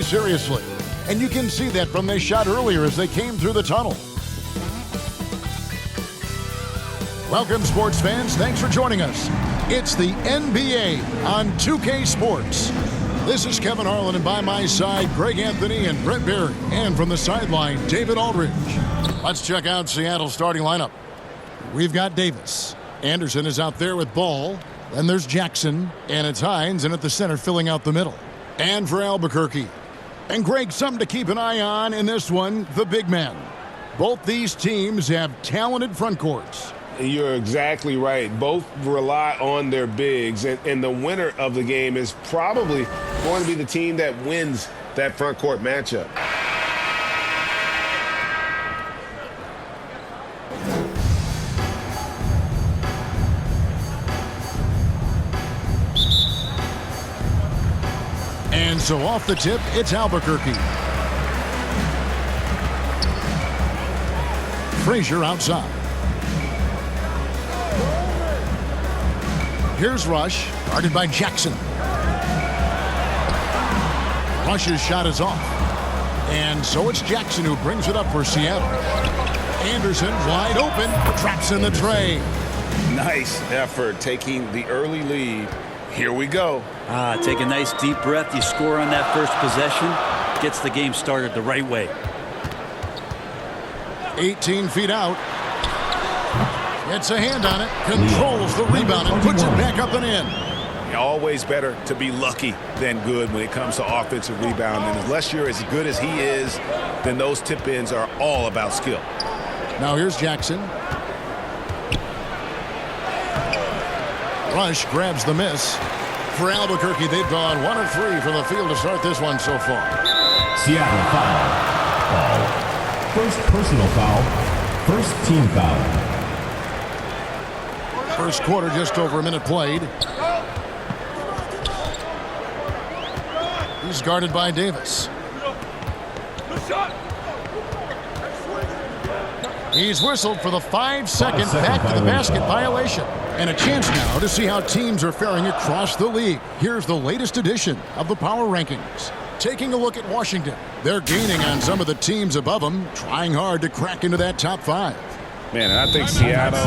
seriously. And you can see that from their shot earlier as they came through the tunnel. Welcome, sports fans. Thanks for joining us. It's the NBA on 2K Sports. This is Kevin Harlan, and by my side, Greg Anthony and Brett Berry. And from the sideline, David Aldridge. Let's check out Seattle's starting lineup. We've got Davis. Anderson is out there with Ball. Then there's Jackson. And it's Hines, and at the center, filling out the middle. And for Albuquerque. And Greg, something to keep an eye on in this one, the big men. Both these teams have talented front courts. You're exactly right. Both rely on their bigs, and the winner of the game is probably going to be the team that wins that front court matchup. And so off the tip, it's Albuquerque. Frazier outside. Here's Rush, guarded by Jackson. Rush's shot is off. And so it's Jackson who brings it up for Seattle. Anderson wide open, traps in the tray. Nice effort taking the early lead. Here we go. Take a nice deep breath. You score on that first possession. Gets the game started the right way. 18 feet out. Gets a hand on it, controls the rebound, and puts it back up and in. Always better to be lucky than good when it comes to offensive rebound. And unless you're as good as he is, then those tip-ins are all about skill. Now here's Jackson. Rush grabs the miss. For Albuquerque, they've gone 1 of 3 from the field to start this one so far. Seattle foul. First personal foul. First team foul. First quarter, just over a minute played. He's guarded by Davis. He's whistled for the 5-second back to the basket violation. And a chance now to see how teams are faring across the league. Here's the latest edition of the Power Rankings. Taking a look at Washington. They're gaining on some of the teams above them, trying hard to crack into that top 5. Man, I think Seattle,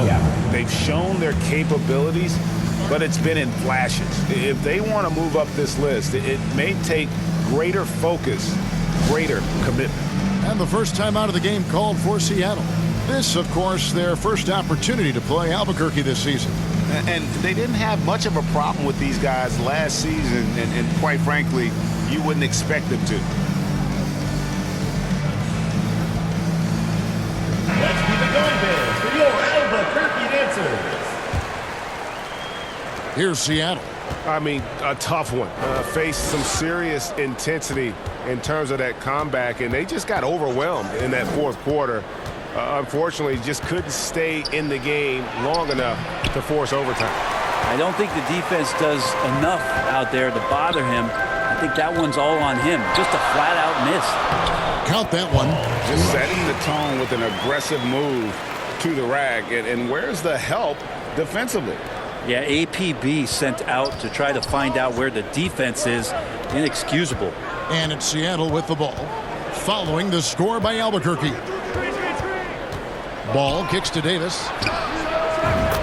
they've shown their capabilities, but it's been in flashes. If they want to move up this list, it may take greater focus, greater commitment. And the first time out of the game called for Seattle. This, of course, their first opportunity to play Albuquerque this season. And they didn't have much of a problem with these guys last season, and quite frankly, you wouldn't expect them to. Let's be the going Bears for your Albuquerque dancers. Here's Seattle. I mean, a tough one. Faced some serious intensity in terms of that comeback, and they just got overwhelmed in that fourth quarter. Unfortunately, just couldn't stay in the game long enough to force overtime. I don't think the defense does enough out there to bother him. I think that one's all on him. Just a flat-out miss. Count that one. Just setting the tone with an aggressive move to the rack. And where's the help defensively? Yeah, APB sent out to try to find out where the defense is. Inexcusable. And it's Seattle with the ball. Following the score by Albuquerque. Ball kicks to Davis.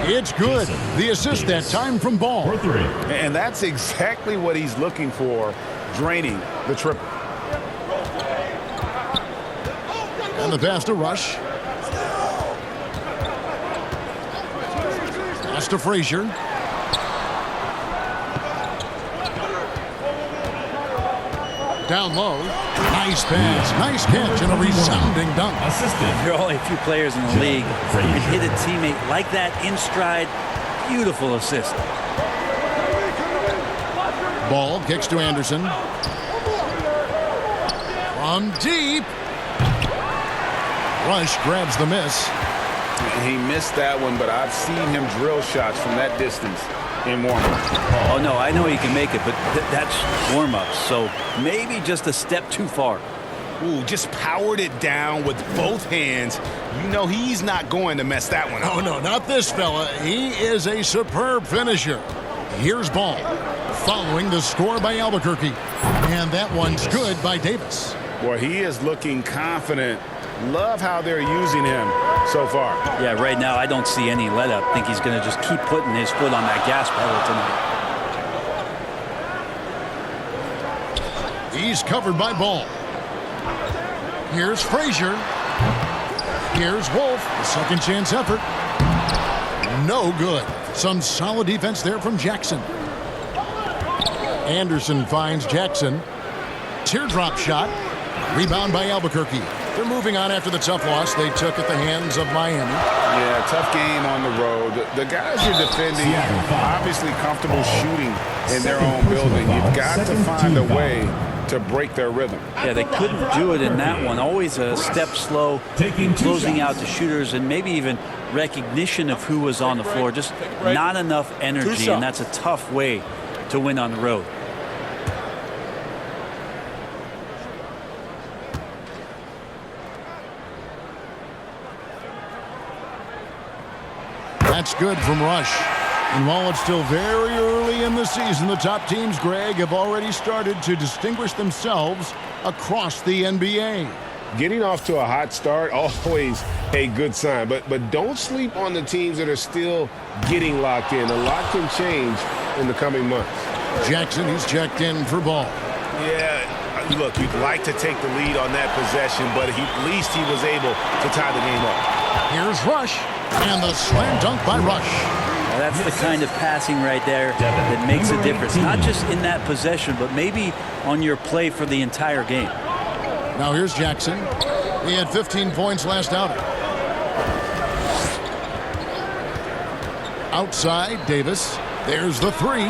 It's good. The assist that time from Ball. For 3. And that's exactly what he's looking for, draining the triple. And the pass to Rush. Pass to Frazier. Down low. Nice pass. Nice catch and a resounding dunk. Assisted. There are only a few players in the league who can hit a teammate like that in stride. Beautiful assist. Ball kicks to Anderson. From deep. Rush grabs the miss. He missed that one, but I've seen him drill shots from that distance in warm-up. Oh, no, I know he can make it, but that's warm-up, so maybe just a step too far. Ooh, just powered it down with both hands. You know he's not going to mess that one up. Oh, no, not this fella. He is a superb finisher. Here's Ball. following the score by Albuquerque. And that one's good by Davis. Boy, he is looking confident. Love how they're using him so far. Yeah, right now I don't see any let up. I think he's going to just keep putting his foot on that gas pedal tonight. He's covered by Ball. Here's Frazier. Here's Wolf. A second chance effort. No good. Some solid defense there from Jackson. Anderson finds Jackson. Teardrop shot. Rebound by Albuquerque. They're moving on after the tough loss they took at the hands of Miami. Yeah, tough game on the road. The guys you're defending obviously comfortable shooting in their own building. You've got to find a way to break their rhythm. Yeah, they couldn't do it in that one. Always a step slow, closing out the shooters, and maybe even recognition of who was on the floor. Just not enough energy, and that's a tough way to win on the road. That's good from Rush. And while it's still very early in the season, the top teams, Greg, have already started to distinguish themselves across the NBA. Getting off to a hot start, always a good sign. But don't sleep on the teams that are still getting locked in. A lot can change in the coming months. Jackson, he's checked in for Ball. Yeah, look, you'd like to take the lead on that possession, but at least he was able to tie the game up. Here's Rush. And the slam dunk by Rush. Well, that's the kind of passing right there that makes a difference. Not just in that possession, but maybe on your play for the entire game. Now here's Jackson. He had 15 points last outing. Outside, Davis. There's the three.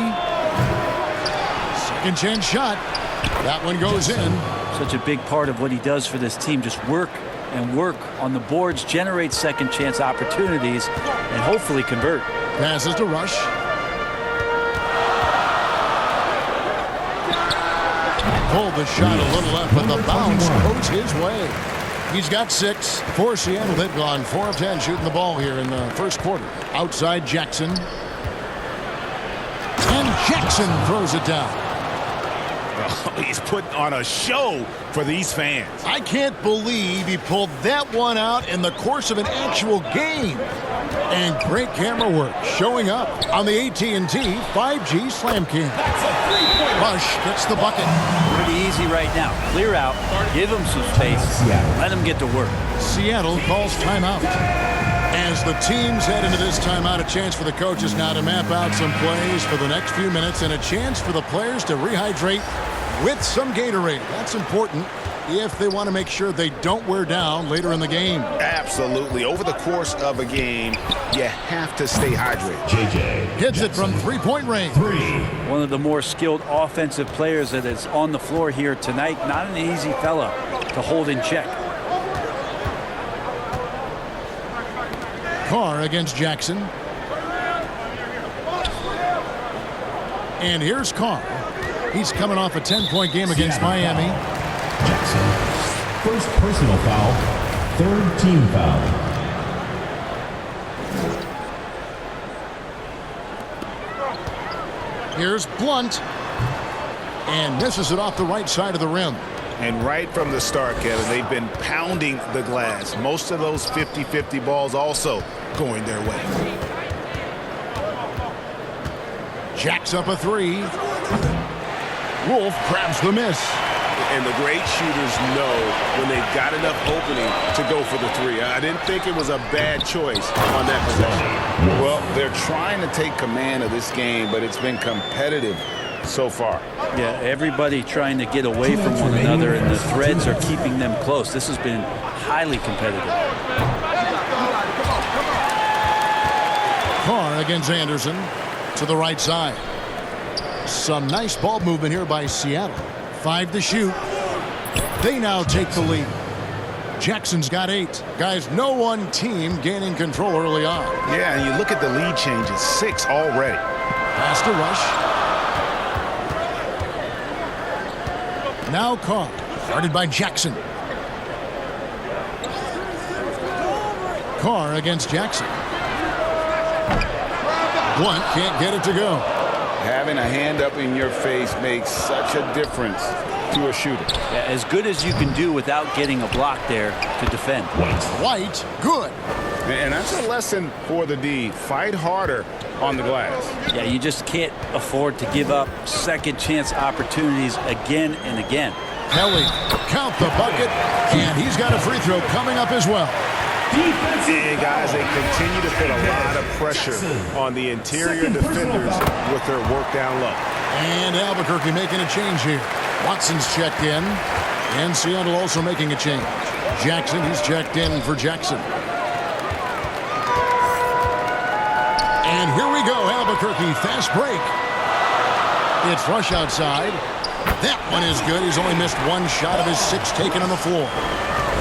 Second chance shot. That one goes in. Such a big part of what he does for this team. Just work and work on the boards, generate second chance opportunities, and hopefully convert. Passes to Rush. Pulled the shot a little left, but the bounce goes his way. He's got 6 for Seattle. They've gone 4 of 10 shooting the ball here in the first quarter. Outside Jackson. And Jackson throws it down. He's putting on a show for these fans. I can't believe he pulled that one out in the course of an actual game. And great camera work showing up on the AT&T 5G Slam Cam. Rush gets the bucket. Pretty easy right now. Clear out, give him some space, let him get to work. Seattle calls timeout. As the teams head into this timeout, a chance for the coaches now to map out some plays for the next few minutes and a chance for the players to rehydrate with some Gatorade. That's important if they want to make sure they don't wear down later in the game. Absolutely. Over the course of a game, you have to stay hydrated. JJ Hits it from three-point range. One of the more skilled offensive players that is on the floor here tonight. Not an easy fella to hold in check. Carr against Jackson. And here's Carr. He's coming off a 10-point game against Miami. Jackson. First personal foul. Third team foul. Here's Blunt. And misses it off the right side of the rim. And right from the start, Kevin, they've been pounding the glass. Most of those 50-50 balls also going their way. Jacks up a three. Wolf grabs the miss. And the great shooters know when they've got enough opening to go for the three. I didn't think it was a bad choice on that possession. Well, they're trying to take command of this game, but it's been competitive so far. Yeah, everybody trying to get away from one another, and the threads are keeping them close. This has been highly competitive. Carr against Anderson to the right side. Some nice ball movement here by Seattle. 5 to shoot. They now take the lead. Jackson's got 8. Guys, no one team gaining control early on. Yeah, and you look at the lead changes, 6 already. Pass to Rush. Now Carr, guarded by Jackson. Carr against Jackson. Blunt can't get it to go. Having a hand up in your face makes such a difference to a shooter. Yeah, as good as you can do without getting a block there to defend. White, good. And that's a lesson for the D. Fight harder on the glass. Yeah, you just can't afford to give up second chance opportunities again and again. Kelly, count the bucket, and he's got a free throw coming up as well. And guys, they continue to put a lot of pressure on the interior defenders with their work down low. And Albuquerque making a change here. Watson's checked in, and Seattle also making a change. Jackson, he's checked in for Jackson. And here we go, Albuquerque, fast break. It's rush outside. That one is good. He's only missed one shot of his 6 taken on the floor.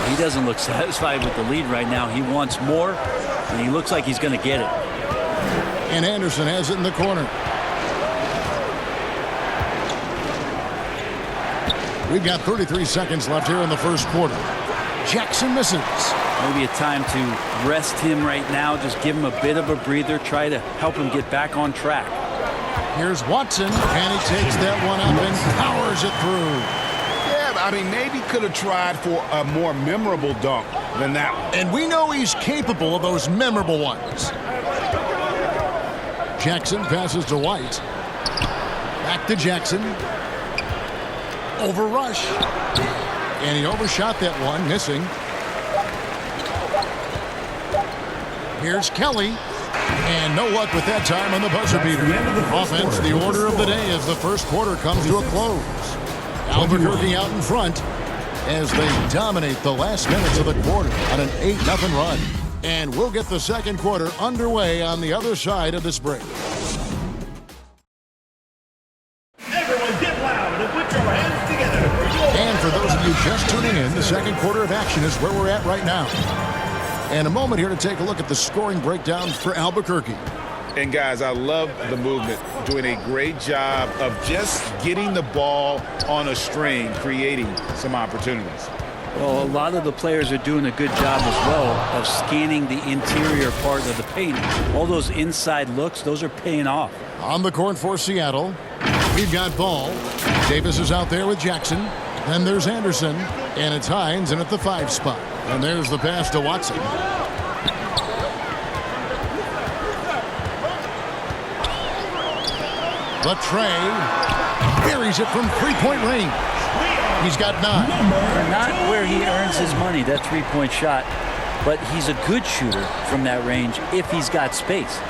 He doesn't look satisfied with the lead right now. He wants more, and he looks like he's going to get it. And Anderson has it in the corner. We've got 33 seconds left here in the first quarter. Jackson misses. Maybe a time to rest him right now. Just give him a bit of a breather. Try to help him get back on track. Here's Watson, and he takes that one up and powers it through. Yeah, I mean, maybe could have tried for a more memorable dunk than that one. And we know he's capable of those memorable ones. Jackson passes to White. Back to Jackson. Over rush. And he overshot that one, missing. Here's Kelly. And no luck with that time on the buzzer beater. Offense, the order of the day as the first quarter comes to a close. Albuquerque out in front as they dominate the last minutes of the quarter on an 8-0 run. And we'll get the second quarter underway on the other side of this break. Everyone get loud and put your hands together for your... And for those of you just tuning in, the second quarter of action is where we're at right now. And a moment here to take a look at the scoring breakdown for Albuquerque. And guys, I love the movement, doing a great job of just getting the ball on a string, creating some opportunities. Well, a lot of the players are doing a good job as well of scanning the interior part of the paint. All those inside looks, those are paying off. On the court for Seattle, we've got Ball. Davis is out there with Jackson. Then there's Anderson, and it's Hines in at the 5 spot. And there's the pass to Watson. Latrey buries it from three-point range. He's got 9. Not where he earns his money, that three-point shot, but he's a good shooter from that range if he's got space.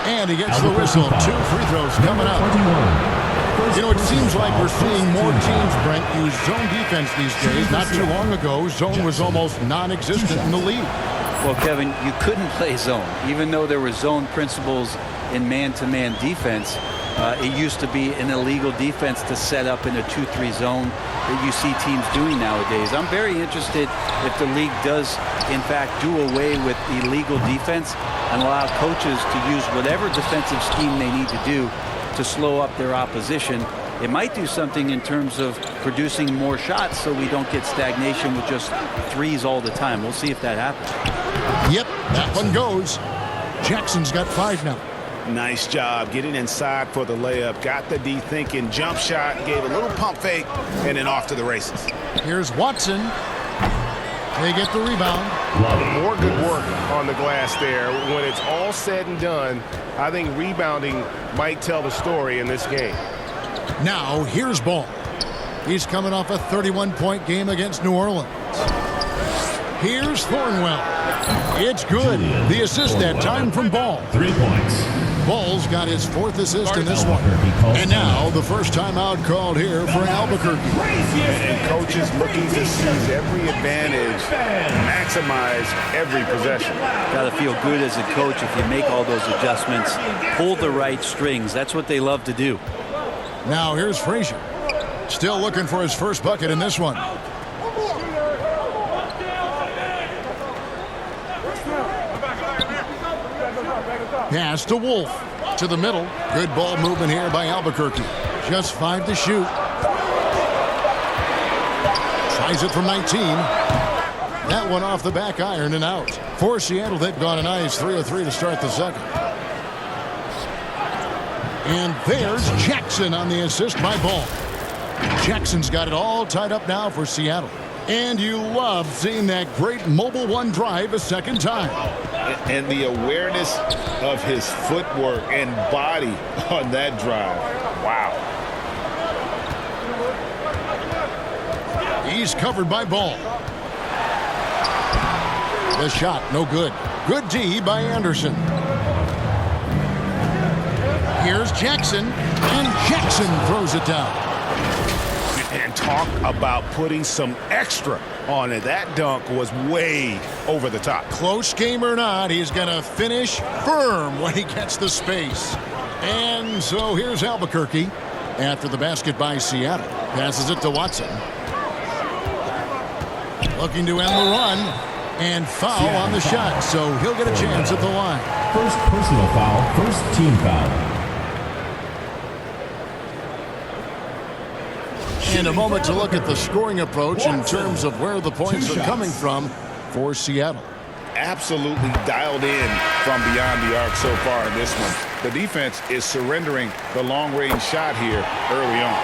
And he gets the whistle. 2 free throws coming up. You know, it seems like we're seeing more teams, Brent, use zone defense these days. Not too long ago, zone was almost non-existent in the league. Well, Kevin, you couldn't play zone. Even though there were zone principles in man-to-man defense, it used to be an illegal defense to set up in a 2-3 zone that you see teams doing nowadays. I'm very interested if the league does, in fact, do away with illegal defense and allow coaches to use whatever defensive scheme they need to do to slow up their opposition. It might do something in terms of producing more shots so we don't get stagnation with just threes all the time. We'll see if that happens. Yep, that one goes. Jackson's got 5 now. Nice job getting inside for the layup. Got the D thinking, jump shot, gave a little pump fake, and then off to the races. Here's Watson. They get the rebound. More good work on the glass there. When it's all said and done, I think rebounding might tell the story in this game. Now, here's Ball. He's coming off a 31-point game against New Orleans. Here's Thornwell. It's good. The assist that time from Ball. 3 points. Ball's got his 4th assist in this one. And now the first timeout called here for Albuquerque. And coaches looking to seize every advantage, maximize every possession. Got to feel good as a coach if you make all those adjustments. Pull the right strings. That's what they love to do. Now here's Frazier. Still looking for his first bucket in this one. Pass to Wolf. To the middle. Good ball movement here by Albuquerque. Just 5 to shoot. Tries it from 19. That one off the back iron and out. For Seattle, they've gone a nice 3 of 3 to start the second. And there's Jackson on the assist by Ball. Jackson's got it all tied up now for Seattle. And you love seeing that great mobile one drive a second time. And the awareness of his footwork and body on that drive. Wow. He's covered by Ball. The shot, no good. Good D by Anderson. Here's Jackson, and Jackson throws it down. And talk about putting some extra on it. That dunk was way over the top. Close game or not, he's going to finish firm when he gets the space. And so here's Albuquerque after the basket by Seattle. Passes it to Watson. Looking to end the run. And foul on the shot, so he'll get a chance at the line. First personal foul, first team foul. And a moment to look at the scoring approach in terms of where the points are coming from for Seattle. Absolutely dialed in from beyond the arc so far in this one. The defense is surrendering the long-range shot here early on.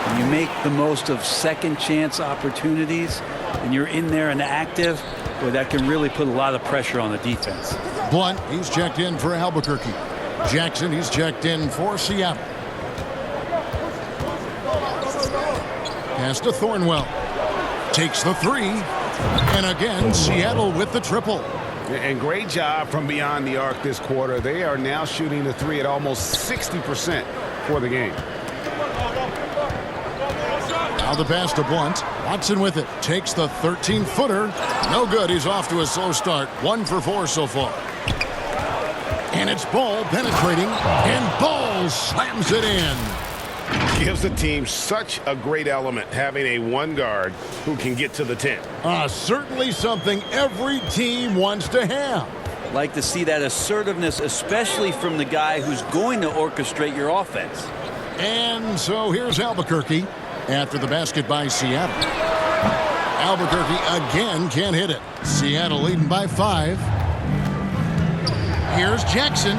When you make the most of second chance opportunities and you're in there and active, boy, that can really put a lot of pressure on the defense. Blunt, he's checked in for Albuquerque. Jackson, he's checked in for Seattle. Pass to Thornwell. Takes the three. And again, Seattle with the triple. And great job from beyond the arc this quarter. They are now shooting the three at almost 60% for the game. Now the pass to Blunt. Watson with it. Takes the 13-footer. No good. He's off to a slow start. 1 for 4 so far. And it's Ball penetrating. And Ball slams it in. Gives the team such a great element having a one guard who can get to the 10. Certainly something every team wants to have. Like to see that assertiveness, especially from the guy who's going to orchestrate your offense. And so here's Albuquerque after the basket by Seattle. Albuquerque again can't hit it. Seattle leading by 5. Here's Jackson.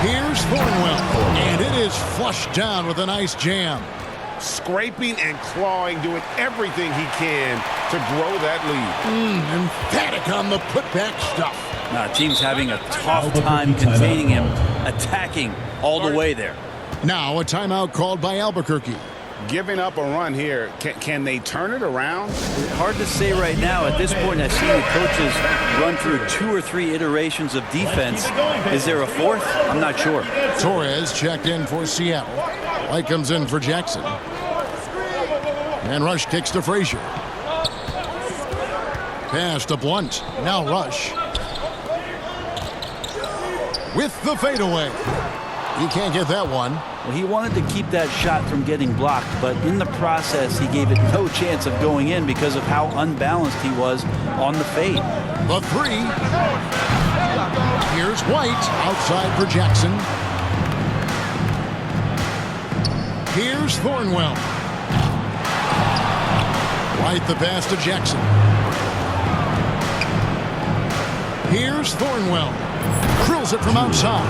Here's Thornwell. And it is flushed down with a nice jam. Scraping and clawing, doing everything he can to grow that lead. Emphatic on the putback stuff. Now, team's having a tough time containing him, attacking all the way there. Now a timeout called by Albuquerque. Giving up a run here. Can they turn it around? Hard to say right now. At this point, I've seen the coaches run through 2 or 3 iterations of defense. Is there a 4th? I'm not sure. Torres checked in for Seattle. White comes in for Jackson. And Rush kicks to Frazier. Pass to Blunt. Now Rush. With the fadeaway. He can't get that one. Well, he wanted to keep that shot from getting blocked, but in the process, he gave it no chance of going in because of how unbalanced he was on the fade. The 3. Here's White outside for Jackson. Here's Thornwell. White the pass to Jackson. Here's Thornwell. Drills it from outside.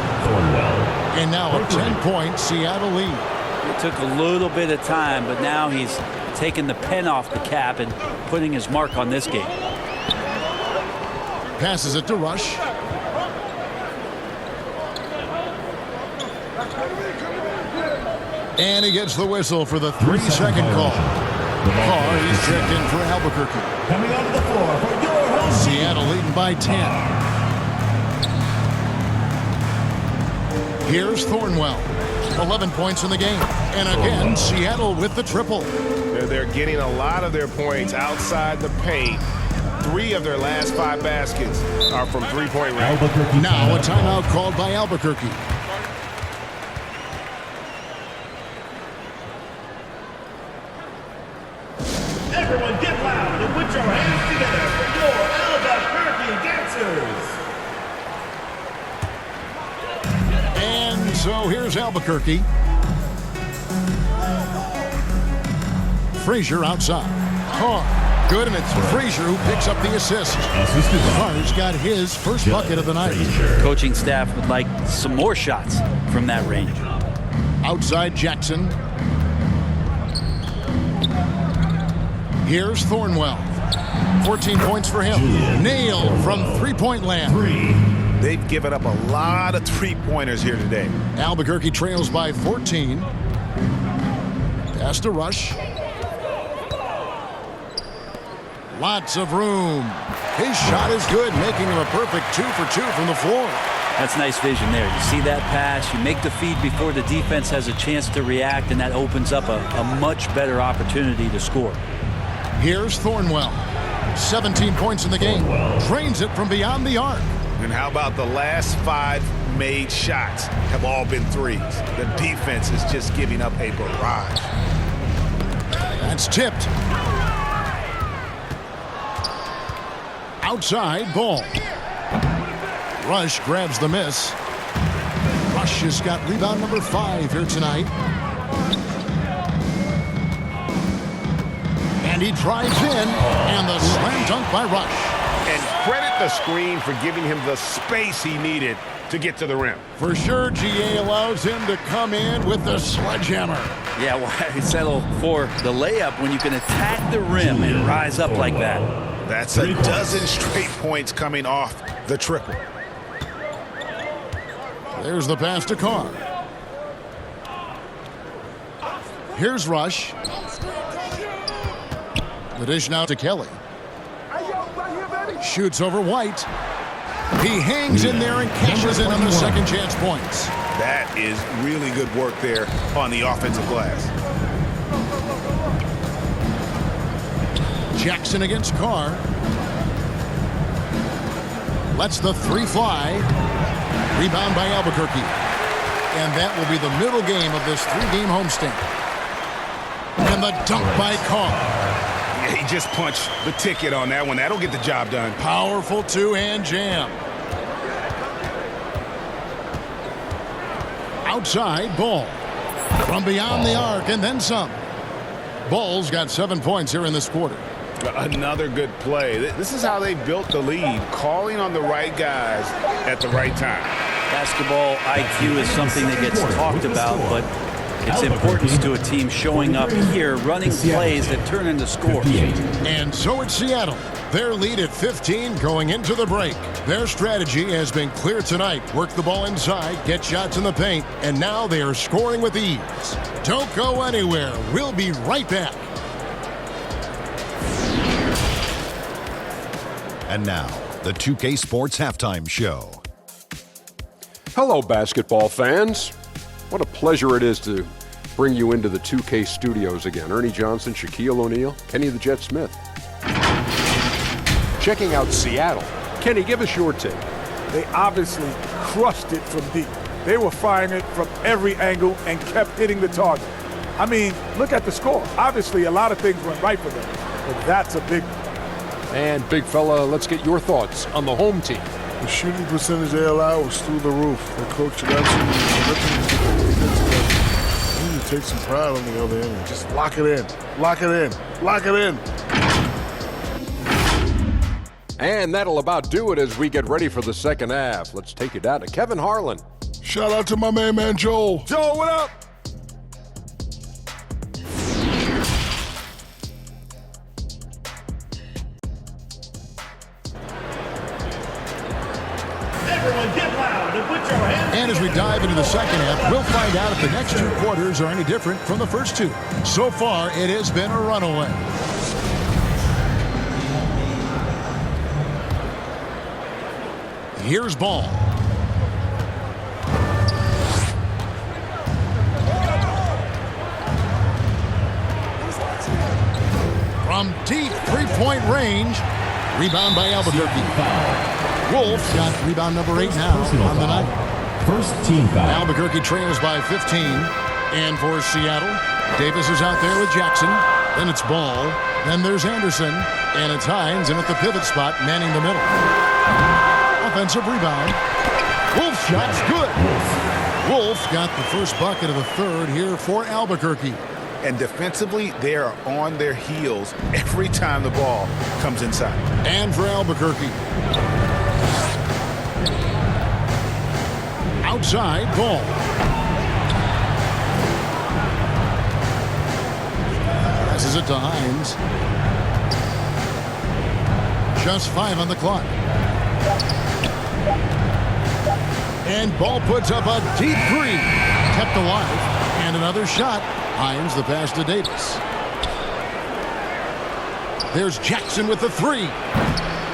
And now a 10-point Seattle lead. It took a little bit of time, but now he's taking the pen off the cap and putting his mark on this game. Passes it to Rush. And he gets the whistle for the 3-second call. Carr, he's checked in for Albuquerque. Coming onto the floor for your home. Seattle leading by 10. Here's Thornwell. 11 points in the game. And again, Seattle with the triple. They're getting a lot of their points outside the paint. 3 of their last 5 baskets are from three-point range. Now a timeout called by Albuquerque. Everyone get loud and put your hands together for your Albuquerque dancers. And so here's Albuquerque. Frazier outside. Carr. good, and it's Frazier who picks up the assist. Carr's got his first bucket of the night. Coaching staff would like some more shots from that range. Outside Jackson. Here's Thornwell. 14 points for him. Nailed from three-point land. They've given up a lot of three-pointers here today. Albuquerque trails by 14. Pass to Rush. Lots of room. His shot is good, making him a perfect 2 for 2 from the floor. That's nice vision there. You see that pass, you make the feed before the defense has a chance to react, and that opens up a much better opportunity to score. Here's Thornwell. 17 points in the game. Drains it from beyond the arc. And how about the last 5 made shots have all been threes? The defense is just giving up a barrage. That's tipped. Outside ball. Rush grabs the miss. Rush has got rebound number 5 here tonight. And he drives in, and the slam dunk by Rush. And credit the screen for giving him the space he needed to get to the rim. For sure, GA allows him to come in with the sledgehammer. Yeah, why settle for the layup when you can attack the rim and rise up like that? That's a dozen straight points coming off the triple. There's the pass to Carr. Here's Rush. The dish now to Kelly. Shoots over White. He hangs in there and cashes in on the second chance points. That is really good work there on the offensive glass. Jackson against Carr. Lets the 3 fly. Rebound by Albuquerque. And that will be the middle game of this 3-game homestand. And the dunk by Carr. Yeah, he just punched the ticket on that one. That'll get the job done. Powerful two-hand jam. Outside, Ball. From beyond the arc and then some. Ball's got 7 points here in this quarter. Another good play. This is how they built the lead, calling on the right guys at the right time. Basketball IQ is something that gets talked about, but its importance to a team showing up here, running plays that turn into scores. And so it's Seattle. Their lead at 15 going into the break. Their strategy has been clear tonight. Work the ball inside, get shots in the paint, and now they are scoring with ease. Don't go anywhere. We'll be right back. And now, the 2K Sports Halftime Show. Hello, basketball fans. What a pleasure it is to bring you into the 2K studios again. Ernie Johnson, Shaquille O'Neal, Kenny the Jet Smith. Checking out Seattle. Kenny, give us your take. They obviously crushed it from deep. They were firing it from every angle and kept hitting the target. I mean, look at the score. Obviously, a lot of things went right for them, but that's a big one. And big fella, let's get your thoughts on the home team. The shooting percentage they allowed was through the roof. The coach should absolutely need to take some pride on the other end. Just lock it in. Lock it in. Lock it in. And that'll about do it as we get ready for the second half. Let's take you down to Kevin Harlan. Shout out to my man Joel. Joe, what up? Everyone get loud and put your hands And as we dive into the second half, we'll find out if the next 2 quarters are any different from the first 2. So far, it has been a runaway. Here's Ball. From deep 3-point range. Rebound by Albuquerque. Wolf got rebound number 8 now on the night. First team foul. Albuquerque trails by 15. And for Seattle, Davis is out there with Jackson. Then it's Ball. Then there's Anderson. And it's Hines in at the pivot spot, manning the middle. Offensive rebound. Wolf shot's good. Wolf got the first bucket of the third here for Albuquerque. And defensively, they are on their heels every time the ball comes inside. And for Albuquerque. Outside ball. Passes it to Hines. Just 5 on the clock. And ball puts up a deep three. Kept alive. And another shot. Hines the pass to Davis. There's Jackson with the three.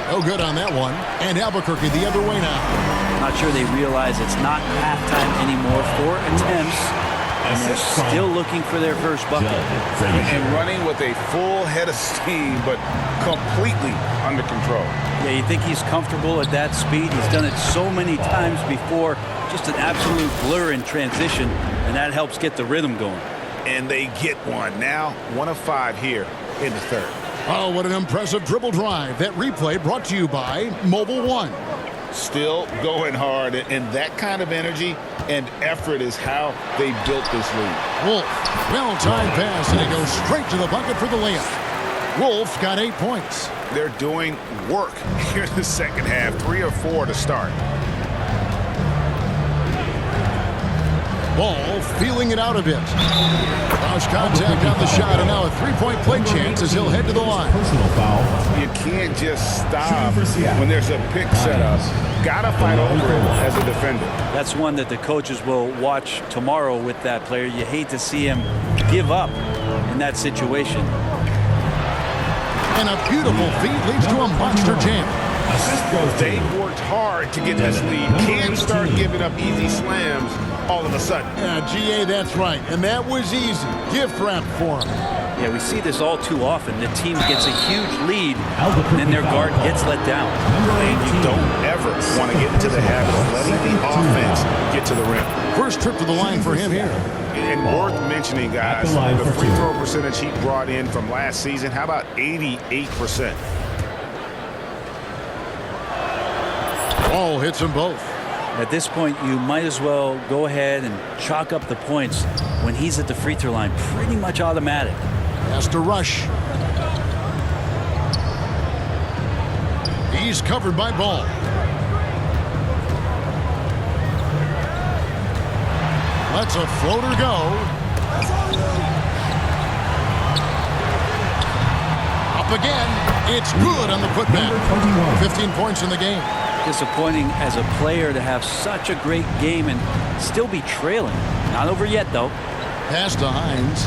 No good on that one. And Albuquerque the other way now. Not sure they realize it's not halftime anymore. 4 attempts, and they're still looking for their first bucket. And running with a full head of steam, but completely under control. Yeah, you think he's comfortable at that speed. He's done it so many times before. Just an absolute blur in transition, and that helps get the rhythm going. And they get one. Now 1 of 5 here in the third. Oh, what an impressive dribble drive. That replay brought to you by Mobile One. Still going hard, and that kind of energy and effort is how they built this lead. Wolf, well-timed pass, and he goes straight to the bucket for the layup. Wolf got 8 points. They're doing work here in the second half, 3 or 4 to start. Ball feeling it out a bit. Cross contact on the shot, and now a three-point play chance as he'll head to the line. Personal foul. You can't just stop when there's a pick set up. Gotta fight over it as a defender. That's one that the coaches will watch tomorrow with that player. You hate to see him give up in that situation. And a beautiful feed leads to a monster jam. They've worked hard to get this lead. Can't start giving up easy slams all of a sudden. Yeah, GA, that's right. And that was easy. Gift wrap for him. Yeah, we see this all too often. The team gets a huge lead, and then their guard gets let down. And you don't ever want to get into the habit of letting the offense get to the rim. First trip to the line for him here. And worth mentioning, guys, the free throw percentage he brought in from last season, how about 88%? Ball hits them both. At this point, you might as well go ahead and chalk up the points when he's at the free throw line. Pretty much automatic. Has to rush. He's covered by Ball. Lets a floater go. Up again. It's good on the putback. 15 points in the game. Disappointing as a player to have such a great game and still be trailing. Not over yet, though. Pass to Hines.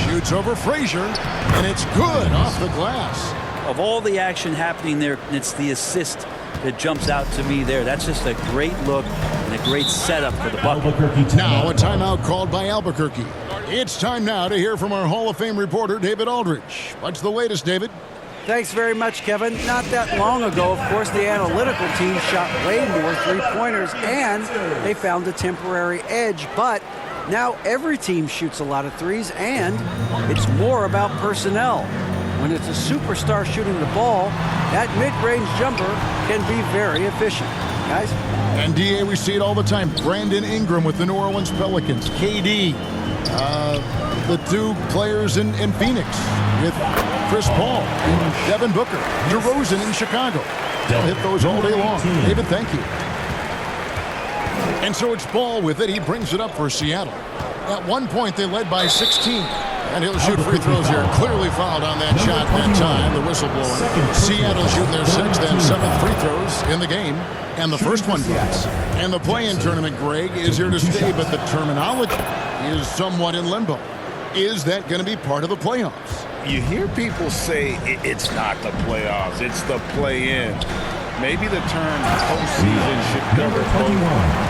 Shoots over Frazier, and it's good off the glass. Of all the action happening there, it's the assist that jumps out to me there. That's just a great look and a great setup for the bucket. Now a timeout called by Albuquerque. It's time now to hear from our Hall of Fame reporter, David Aldridge. What's the latest, David? Thanks very much, Kevin. Not that long ago, of course, the analytical team shot way more three-pointers, and they found a temporary edge. But now every team shoots a lot of threes, and it's more about personnel. When it's a superstar shooting the ball, that mid-range jumper can be very efficient. Guys? And, DA, we see it all the time. Brandon Ingram with the New Orleans Pelicans. KD. The two players in Phoenix with Chris Paul and Devin Booker. DeRozan in Chicago. They'll hit those all day long. David, thank you. And so it's Ball with it. He brings it up for Seattle. At one point, they led by 16. And he'll shoot free throws here. Clearly fouled on that shot that time. The whistle blowing. Seattle shooting their 6th and 7th free throws in the game. And the first one gets. And the play-in tournament, Greg, is here to stay, but the terminology is somewhat in limbo. Is that going to be part of the playoffs? You hear people say it's not the playoffs, it's the play-in. Maybe the term postseason should cover both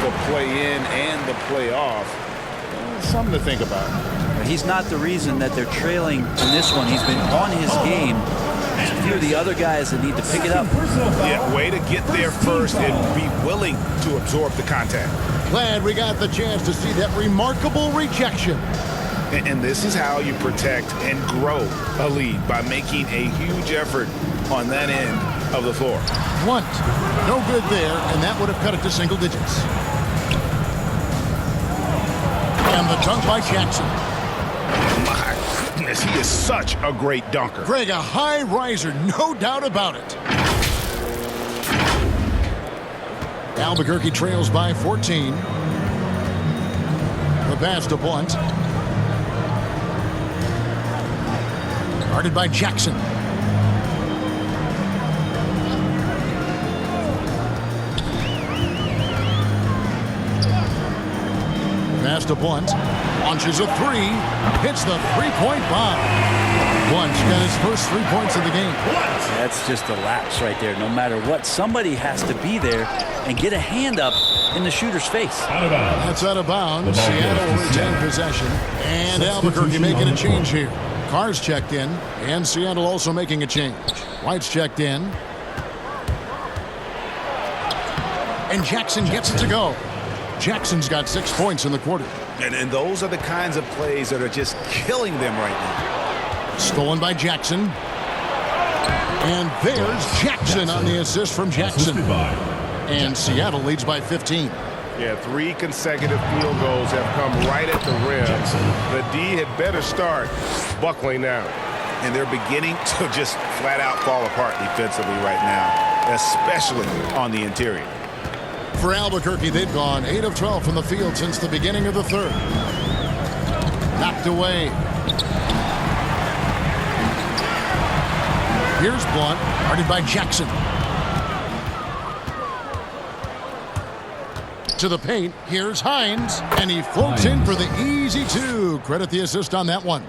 the play-in and the playoff. Something to think about. He's not the reason that they're trailing in this one. He's been on his game. There's a few of the other guys that need to pick it up. Yeah, way to get there first and be willing to absorb the contact. Glad we got the chance to see that remarkable rejection. And this is how you protect and grow a lead, by making a huge effort on that end of the floor. Blunt, no good there, and that would have cut it to single digits. And the dunk by Jackson. goodness, he is such a great dunker. Greg, a high riser, no doubt about it. Albuquerque trails by 14. The pass to Blunt. Guarded by Jackson. Pass to Blunt. Launches a three. Hits the three-point bomb. Blunt got his first 3 points of the game. That's just a lapse right there. No matter what, somebody has to be there and get a hand up in the shooter's face. That's out of bounds. Seattle will retain possession. And Albuquerque making a change here. Carr's checked in, and Seattle also making a change. White's checked in. And Jackson gets it to go. Jackson's got 6 points in the quarter. And those are the kinds of plays that are just killing them right now. Stolen by Jackson. And there's Jackson on the assist from Jackson. And Seattle leads by 15. Yeah, 3 consecutive field goals have come right at the rim. The D had better start buckling now. And they're beginning to just flat out fall apart defensively right now, especially on the interior. For Albuquerque, they've gone 8 of 12 from the field since the beginning of the third. Knocked away. Here's Blunt, guarded by Jackson. To the paint, here's Hines, and he floats in for the easy 2. Credit the assist on that one.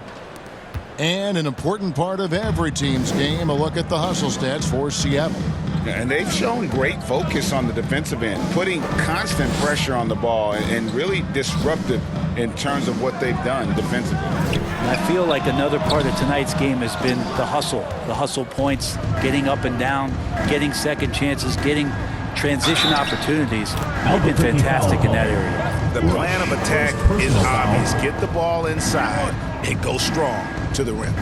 And an important part of every team's game, a look at the hustle stats for Seattle. And they've shown great focus on the defensive end, putting constant pressure on the ball and really disruptive in terms of what they've done defensively. And I feel like another part of tonight's game has been the hustle points, getting up and down, getting second chances, getting transition opportunities. They've been fantastic in that area. The plan of attack is obvious. Get the ball inside and go strong to the rim.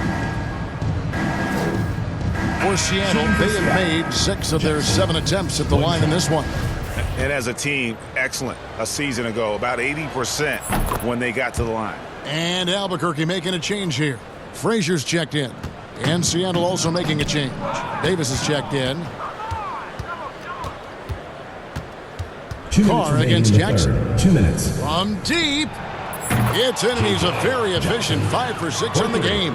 For Seattle, they have made 6 of their 7 attempts at the line in this one. And as a team, excellent. A season ago, about 80% when they got to the line. And Albuquerque making a change here. Frazier's checked in. And Seattle also making a change. Davis is checked in. Carr against Jackson. 2 minutes. From deep. It's in, and he's a very efficient 5 for 6 in the game.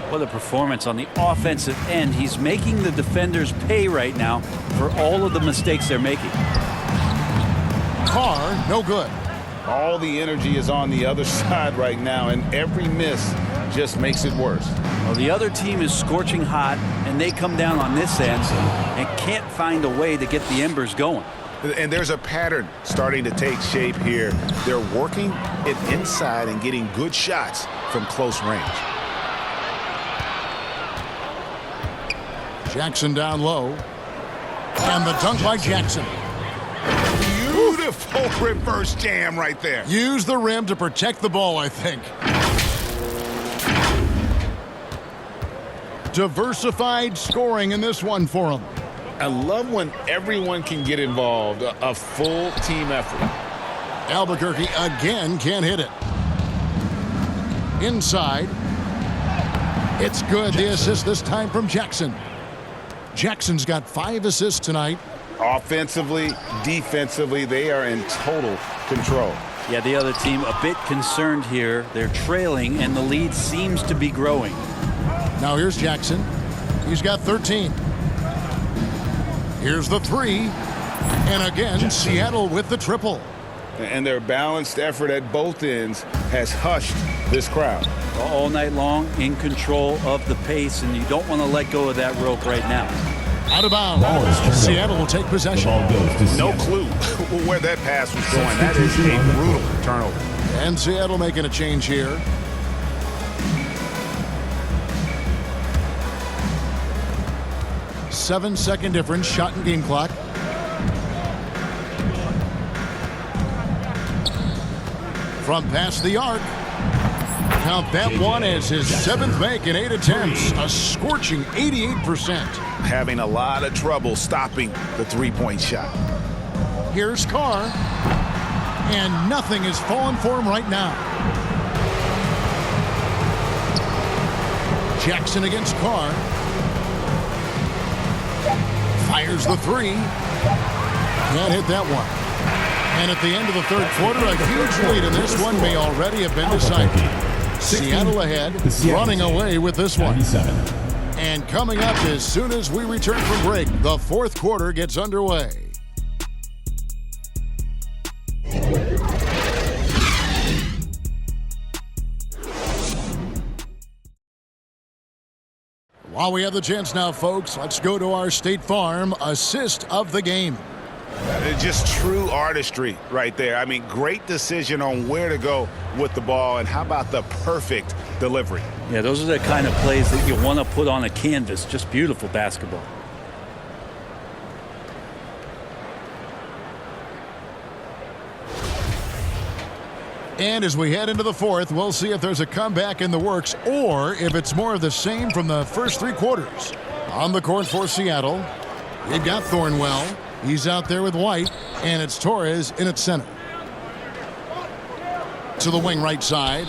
What a performance on the offensive end. He's making the defenders pay right now for all of the mistakes they're making. Carr, no good. All the energy is on the other side right now, and every miss just makes it worse. Well, the other team is scorching hot, and they come down on this end and can't find a way to get the embers going. And there's a pattern starting to take shape here. They're working it inside and getting good shots from close range. Jackson down low. And the dunk by Jackson. Beautiful reverse jam right there. Use the rim to protect the ball, I think. Diversified scoring in this one for him. I love when everyone can get involved, a full team effort. Albuquerque again can't hit it. Inside. It's good. The assist this time from Jackson. Jackson's got 5 assists tonight. Offensively, defensively, they are in total control. Yeah, the other team a bit concerned here. They're trailing, and the lead seems to be growing. Now here's Jackson. He's got 13. Here's the 3. And again, Seattle with the triple. And their balanced effort at both ends has hushed this crowd. All night long, in control of the pace, and you don't want to let go of that rope right now. Out of bounds. Seattle will take possession. No clue where that pass was going. That is a brutal turnover. And Seattle making a change here. Seven-second difference, shot and game clock. From past the arc. Count that one as his 7th make in 8 attempts. A scorching 88%. Having a lot of trouble stopping the three-point shot. Here's Carr. And nothing is falling for him right now. Jackson against Carr. Fires the three. Can't hit that one. And at the end of the third quarter, a huge lead, and this one may already have been decided. Seattle ahead, running away with this one. And coming up as soon as we return from break, the fourth quarter gets underway. While we have the chance now, folks, let's go to our State Farm assist of the game. Just true artistry right there. I mean, great decision on where to go with the ball, and how about the perfect delivery? Yeah, those are the kind of plays that you want to put on a canvas. Just beautiful basketball. And as we head into the fourth, we'll see if there's a comeback in the works or if it's more of the same from the first three quarters. On the court for Seattle, we've got Thornwell. He's out there with White, and it's Torres in its center. To the wing right side.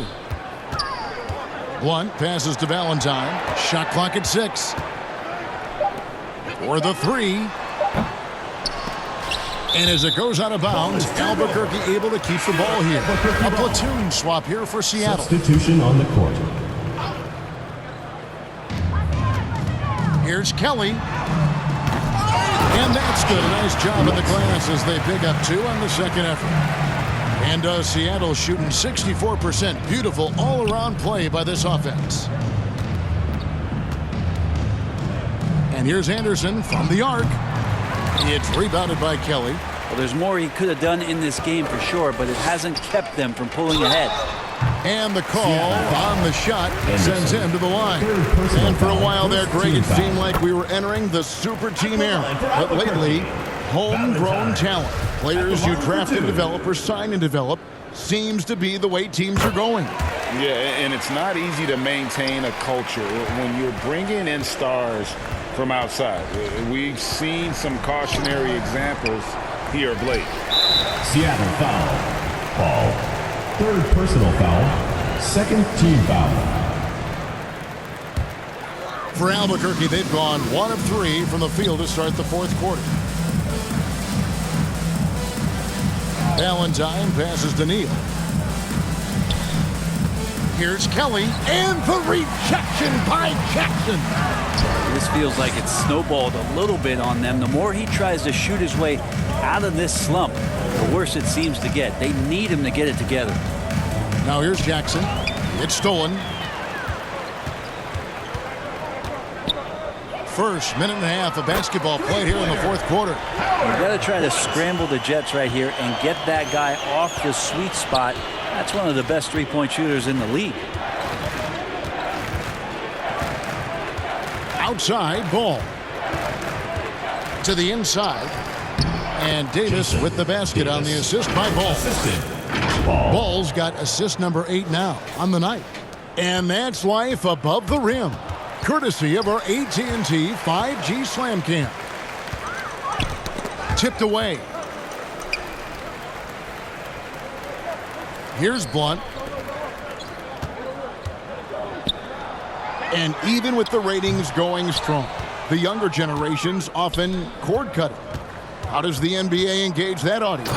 Blunt passes to Valentine. Shot clock at 6. For the three. And as it goes out of bounds, Albuquerque able to keep the ball here. A platoon swap here for Seattle. Substitution on the court. Here's Kelly. And that's good. A nice job at the glass as they pick up 2 on the second effort. And Seattle shooting 64%. Beautiful all-around play by this offense. And here's Anderson from the arc. It's rebounded by Kelly. Well, there's more he could have done in this game for sure, but it hasn't kept them from pulling ahead. And the call on the shot sends him to the line. And for a while there, Greg, it seemed like we were entering the super team era. But lately, homegrown talent, players you draft and develop or sign and develop, seems to be the way teams are going. Yeah, and it's not easy to maintain a culture when you're bringing in stars from outside. We've seen some cautionary examples here of late. Seattle foul. Ball. Third personal foul. Second team foul. For Albuquerque, they've gone 1 of 3 from the field to start the fourth quarter. Valentine passes to Neal. Here's Kelly, and the rejection by Jackson. This feels like it's snowballed a little bit on them. The more he tries to shoot his way out of this slump, the worse it seems to get. They need him to get it together. Now here's Jackson. It's stolen. First minute and a half of basketball played here in the fourth quarter. You've got to try to scramble the Jets right here and get that guy off the sweet spot. That's one of the best three-point shooters in the league. Outside, Ball. To the inside. And Davis with the basket on the assist by Ball. Ball's got assist number 8 now on the night. And that's life above the rim. Courtesy of our AT&T 5G Slam Cam. Tipped away. Here's Blunt. And even with the ratings going strong, the younger generations often cord cutting. How does the NBA engage that audience?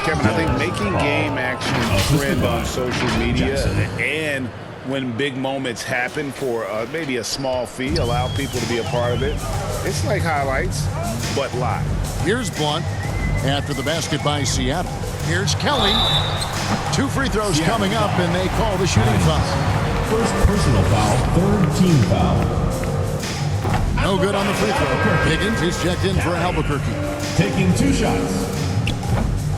Kevin, I think making game action trend on social media and when big moments happen for maybe a small fee, allow people to be a part of it. It's like highlights, but live. Here's Blunt after the basket by Seattle. Here's Kelly. 2 free throws coming up, and they call the shooting foul. First personal foul, third team foul. No good on the free throw. Higgins is checked in for Albuquerque. Taking 2 shots.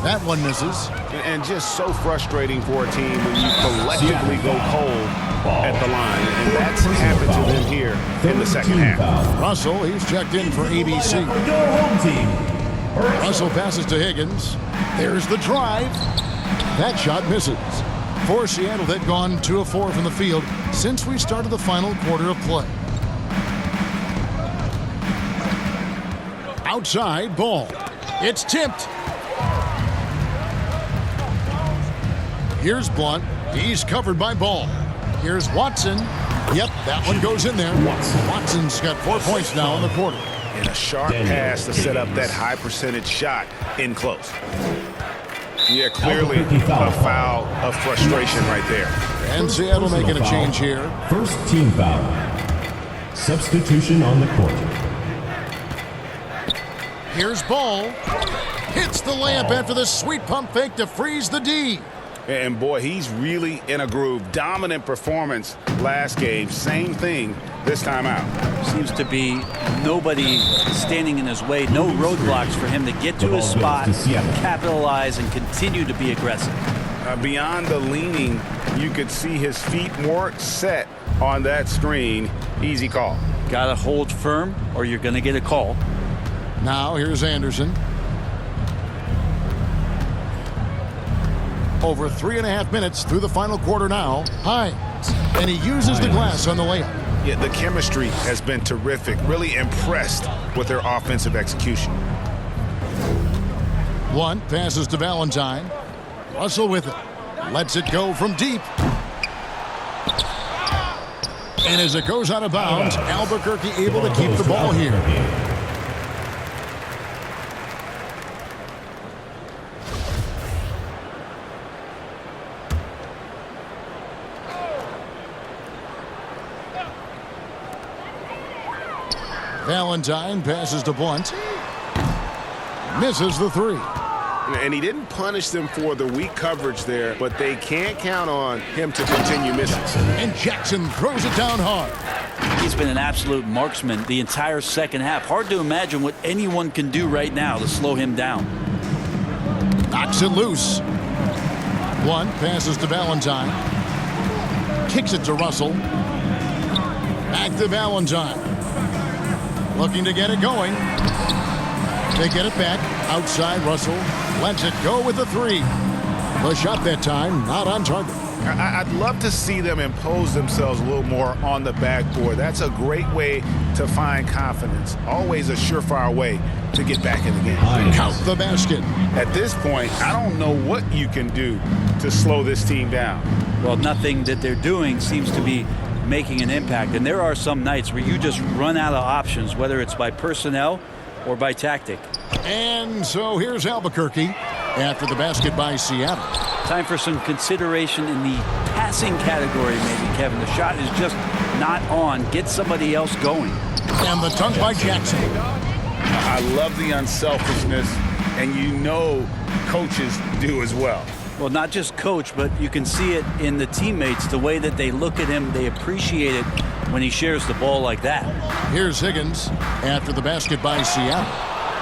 That one misses. And just so frustrating for a team when you collectively go cold at the line. And that's happened to them here in the second half. Russell, he's checked in for ABC. Your home team. Russell passes to Higgins. There's the drive. That shot misses. For Seattle, they've gone 2 of 4 from the field since we started the final quarter of play. Outside, Ball. It's tipped. Here's Blunt. He's covered by Ball. Here's Watson. Yep, that one goes in there. Watson's got 4 points now in the quarter. And a sharp pass to set up that high percentage shot in close. Yeah, clearly a foul of frustration right there. And Seattle making a change here. First team foul. Substitution on the court. Here's Ball. Hits the layup after the sweet pump fake to freeze the D. And boy, he's really in a groove. Dominant performance last game. Same thing this time out. Seems to be nobody standing in his way. No roadblocks for him to get to his spot, capitalize, and continue to be aggressive. Beyond the leaning, you could see his feet more set on that screen. Easy call. Got to hold firm or you're going to get a call. Now here's Anderson. Over 3.5 minutes through the final quarter now. Hines. And he uses the glass on the layup. Yeah, the chemistry has been terrific. Really impressed with their offensive execution. One passes to Valentine. Russell with it. Lets it go from deep. And as it goes out of bounds, Albuquerque able to keep the ball here. Valentine passes to Blunt. Misses the three. And he didn't punish them for the weak coverage there, but they can't count on him to continue missing. And Jackson throws it down hard. He's been an absolute marksman the entire second half. Hard to imagine what anyone can do right now to slow him down. Knocks it loose. One passes to Valentine. Kicks it to Russell. Back to Valentine. Looking to get it going. They get it back. Outside Russell. Lets it go with the three. The shot that time not on target. I'd love to see them impose themselves a little more on the backboard. That's a great way to find confidence. Always a surefire way to get back in the game. Count the basket. At this point, I don't know what you can do to slow this team down. Well, nothing that they're doing seems to be making an impact. And there are some nights where you just run out of options, whether it's by personnel or by tactic. And so here's Albuquerque after the basket by Seattle. Time for some consideration in the passing category, maybe, Kevin. The shot is just not on. Get somebody else going. And the dunk by Jackson. I love the unselfishness, and you know coaches do as well. Well, not just coach, but you can see it in the teammates, the way that they look at him. They appreciate it when he shares the ball like that. Here's Higgins after the basket by Seattle.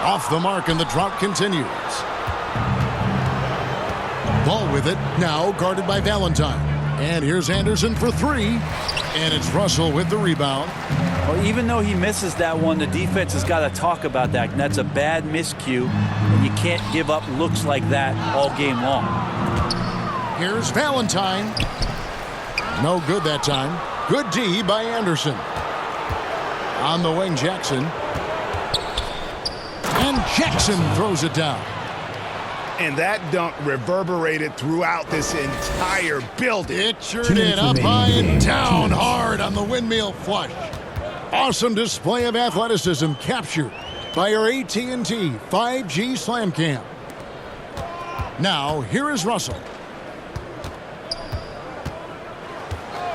Off the mark, and the drought continues. Ball with it, now guarded by Valentine. And here's Anderson for three. And it's Russell with the rebound. Well, even though he misses that one, the defense has got to talk about that. And that's a bad miscue. And you can't give up looks like that all game long. Here's Valentine. No good that time. Good D by Anderson. On the wing, Jackson. And Jackson throws it down. And that dunk reverberated throughout this entire building. It sure did. Up high and down hard on the windmill flush. Awesome display of athleticism captured by our AT&T 5G Slam Cam. Now, here is Russell.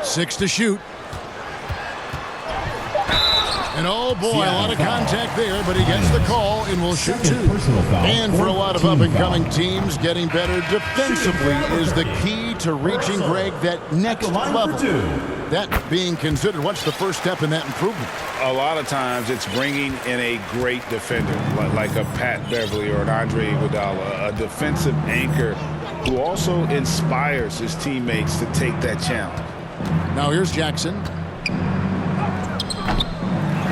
6 to shoot. And oh boy, a lot of contact there, but he gets the call and will shoot two. And for a lot of up-and-coming teams, getting better defensively is the key to reaching, Greg, that next level. That being considered, what's the first step in that improvement? A lot of times it's bringing in a great defender, like a Pat Beverly or an Andre Iguodala, a defensive anchor who also inspires his teammates to take that challenge. Now here's Jackson.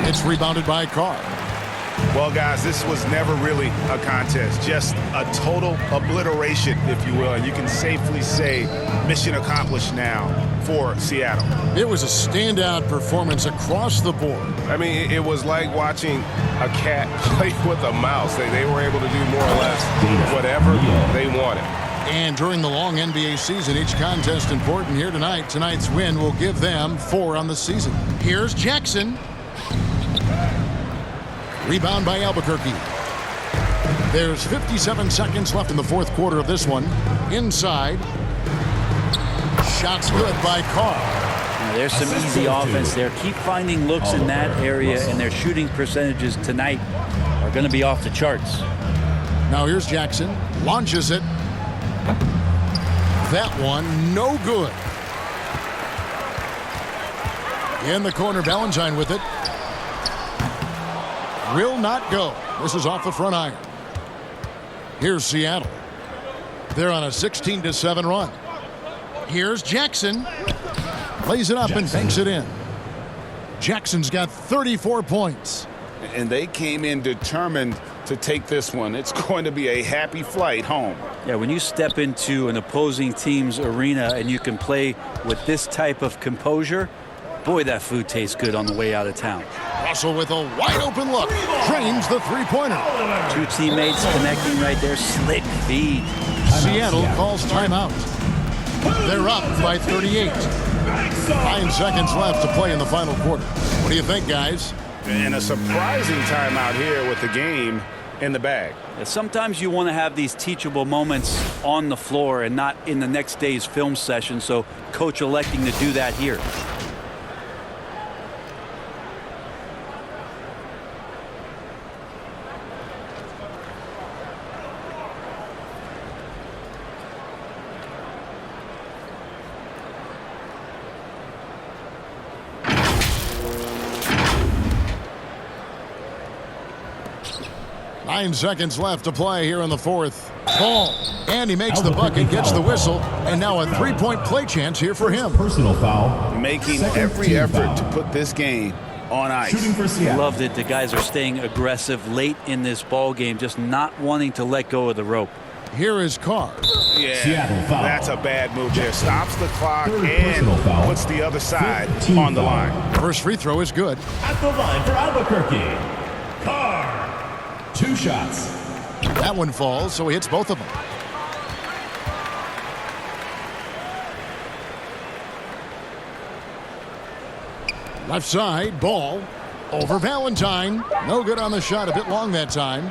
It's rebounded by Carr. Well, guys, this was never really a contest, just a total obliteration, if you will. And you can safely say mission accomplished now for Seattle. It was a standout performance across the board. I mean, it was like watching a cat play with a mouse. They were able to do more or less whatever they wanted. And during the long NBA season, each contest important here tonight. Tonight's win will give them 4 on the season. Here's Jackson. Rebound by Albuquerque. There's 57 seconds left in the fourth quarter of this one. Inside. Shots good by Carr. There's some easy offense there. Keep finding looks in that area, and their shooting percentages tonight are going to be off the charts. Now here's Jackson. Launches it. That one, no good. In the corner, Valentine with it. Will not go. This is off the front iron. Here's Seattle. They're on a 16-7 run. Here's Jackson. Lays it up and banks it in. Jackson's got 34 points. And they came in determined to take this one. It's going to be a happy flight home. Yeah, when you step into an opposing team's arena and you can play with this type of composure, boy, that food tastes good on the way out of town. Russell with a wide open look. Drains the three-pointer. 2 teammates connecting right there. Slick feed. Seattle calls timeout. They're up by 38. 9 seconds left to play in the final quarter. What do you think, guys? And a surprising timeout here with the game in the bag. Sometimes you want to have these teachable moments on the floor and not in the next day's film session, so coach electing to do that here. Nine seconds left to play here in the fourth. Ball. And he makes the bucket, gets the whistle, and now a three-point play chance here for him. Personal foul. Making every effort to put this game on ice. Shooting for Seattle. Love that the guys are staying aggressive late in this ball game, just not wanting to let go of the rope. Here is Carr. Yeah, Seattle foul. That's a bad move there. Stops the clock and puts the other side on the line. First free throw is good. At the line for Albuquerque. Carr. 2 shots. That one falls, so he hits both of them. Left side, ball over Valentine. No good on the shot, a bit long that time.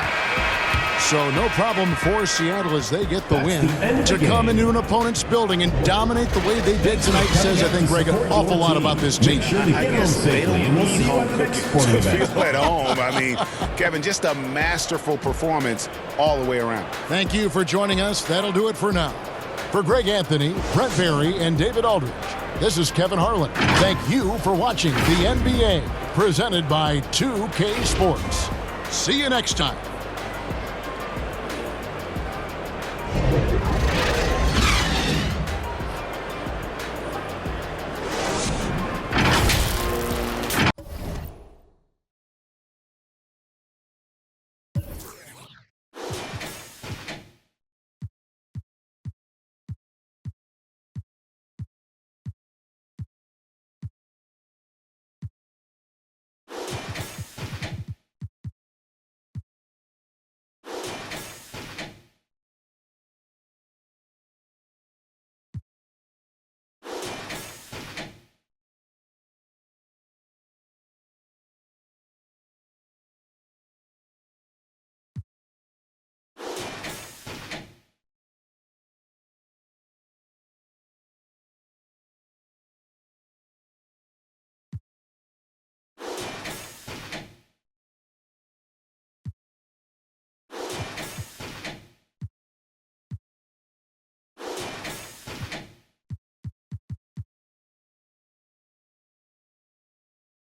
So no problem for Seattle as they get the win. To come into an opponent's building and dominate the way they did tonight says, I think, Greg, an awful lot about this team. I guess they don't need home cooking to feel at home. I mean, Kevin, just a masterful performance all the way around. Thank you for joining us. That'll do it for now. For Greg Anthony, Brett Berry, and David Aldridge, this is Kevin Harlan. Thank you for watching the NBA, presented by 2K Sports. See you next time.